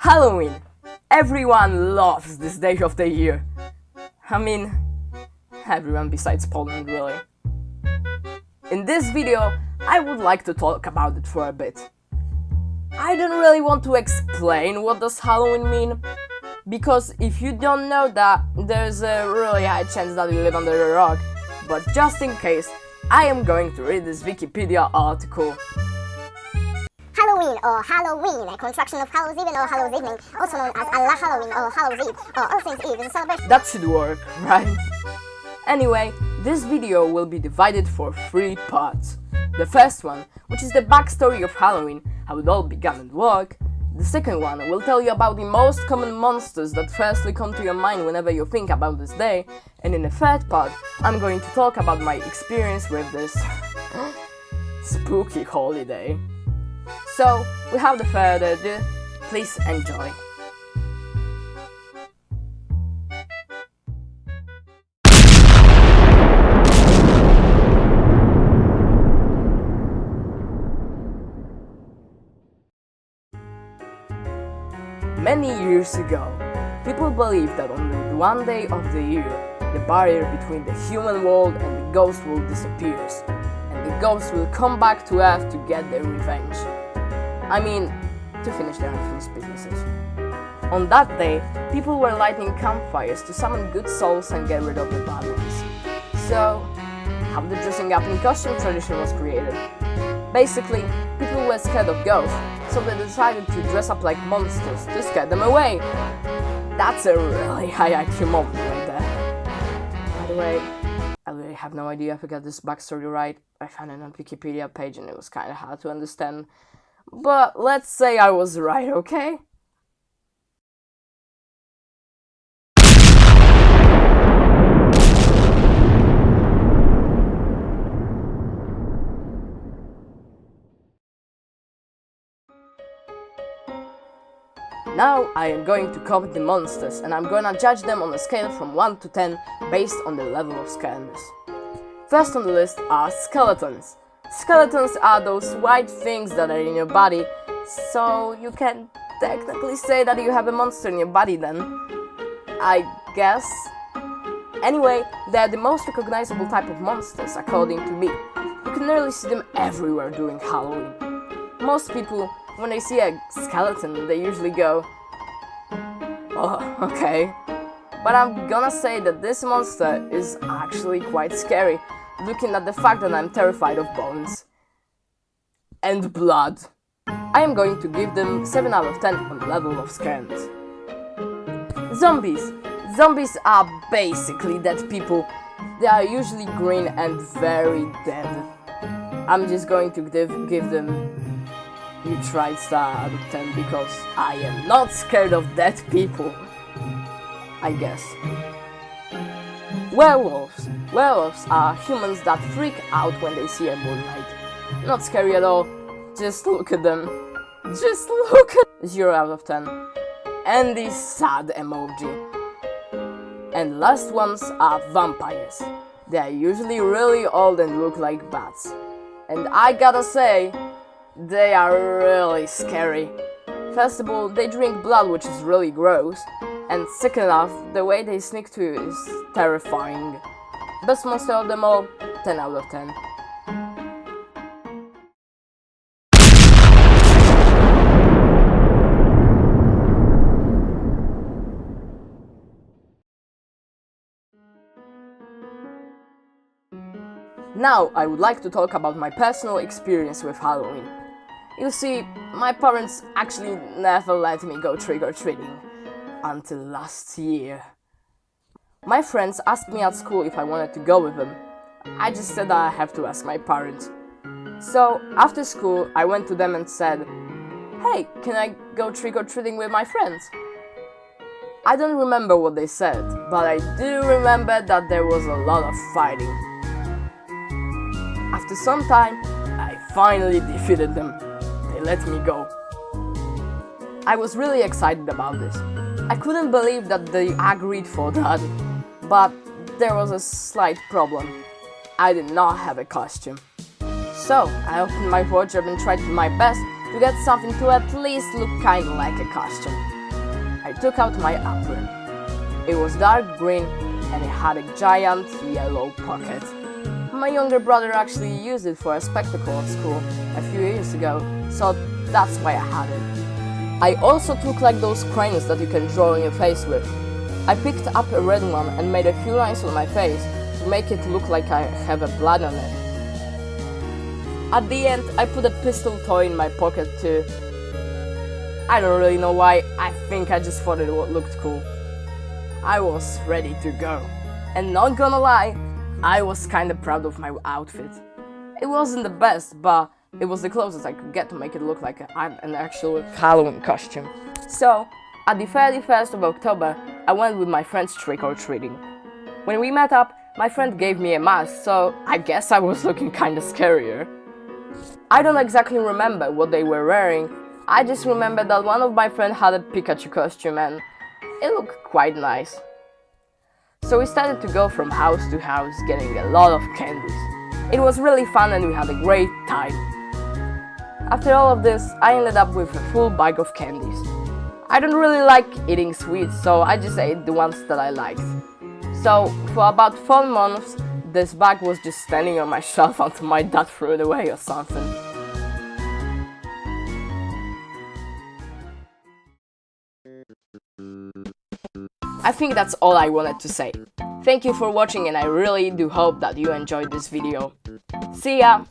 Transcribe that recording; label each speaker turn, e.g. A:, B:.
A: Halloween! Everyone loves this day of the year. I mean, everyone besides Poland, really. In this video, I would like to talk about it for a bit. I don't really want to explain what does Halloween mean, because if you don't know that, there's a really high chance that you live under a rock. But just in case, I am going to read this Wikipedia article.
B: Halloween or Halloween, a contraction of Hallows Eve or Hallows Evening, also known as Allah Halloween or Hallows Eve or All Saints Eve, is a celebration.
A: That should work, right? Anyway, this video will be divided for 3 parts. The first one, which is the backstory of Halloween, how it all began and worked. The second one will tell you about the most common monsters that firstly come to your mind whenever you think about this day. And in the third part, I'm going to talk about my experience with this spooky holiday. So, without further ado, please enjoy. Many years ago, people believed that on one day of the year, the barrier between the human world and the ghost world disappears, and the ghosts will come back to Earth to get their revenge. I mean, to finish their unfinished businesses. On that day, people were lighting campfires to summon good souls and get rid of the bad ones. So, how the dressing up in costume tradition was created. Basically, people were scared of ghosts, so they decided to dress up like monsters to scare them away. That's a really high IQ moment right there. By the way, I really have no idea if I got this backstory right. I found it on Wikipedia page and it was kinda hard to understand. But let's say I was right, okay? Now I am going to cover the monsters and I'm gonna judge them on a scale from 1 to 10 based on the level of scariness. First on the list are skeletons. Skeletons are those white things that are in your body, so you can technically say that you have a monster in your body then, I guess. Anyway, they are the most recognizable type of monsters according to me. You can nearly see them everywhere during Halloween. Most people, when they see a skeleton, they usually go, oh, okay. But I'm gonna say that this monster is actually quite scary, looking at the fact that I'm terrified of bones and blood. I am going to give them 7 out of 10 on the level of scariness. Zombies. Zombies are basically dead people. They are usually green and very dead. I'm just going to give them neutral star out of 10 because I am not scared of dead people, I guess. Werewolves. Werewolves are humans that freak out when they see a moonlight. Not scary at all, just look at them. Just look at 0 out of 10. And the sad emoji. And last ones are vampires. They are usually really old and look like bats. And I gotta say, they are really scary. First of all, they drink blood, which is really gross. And second off, the way they sneak to you is terrifying. Best monster of them all, 10 out of 10. Now, I would like to talk about my personal experience with Halloween. You see, my parents actually never let me go trick-or-treating until last year. My friends asked me at school if I wanted to go with them. I just said that I have to ask my parents. So, after school, I went to them and said, hey, can I go trick-or-treating with my friends? I don't remember what they said, but I do remember that there was a lot of fighting. After some time, I finally defeated them. They let me go. I was really excited about this. I couldn't believe that they agreed for that, but there was a slight problem. I did not have a costume. So, I opened my wardrobe and tried my best to get something to at least look kinda like a costume. I took out my apron. It was dark green and it had a giant yellow pocket. My younger brother actually used it for a spectacle at school a few years ago, so that's why I had it. I also took like those crayons that you can draw on your face with. I picked up a red one and made a few lines on my face to make it look like I have a blood on it. At the end, I put a pistol toy in my pocket too. I don't really know why, I think I just thought it looked cool. I was ready to go. And not gonna lie, I was kinda proud of my outfit. It wasn't the best, but it was the closest I could get to make it look like an actual Halloween costume. So, at the 31st of October, I went with my friends trick-or-treating. When we met up, my friend gave me a mask, so I guess I was looking kinda scarier. I don't exactly remember what they were wearing, I just remember that one of my friends had a Pikachu costume and it looked quite nice. So we started to go from house to house getting a lot of candies. It was really fun and we had a great time. After all of this, I ended up with a full bag of candies. I don't really like eating sweets, so I just ate the ones that I liked. So for about 4 months, this bag was just standing on my shelf until my dad threw it away or something. I think that's all I wanted to say. Thank you for watching and I really do hope that you enjoyed this video. See ya!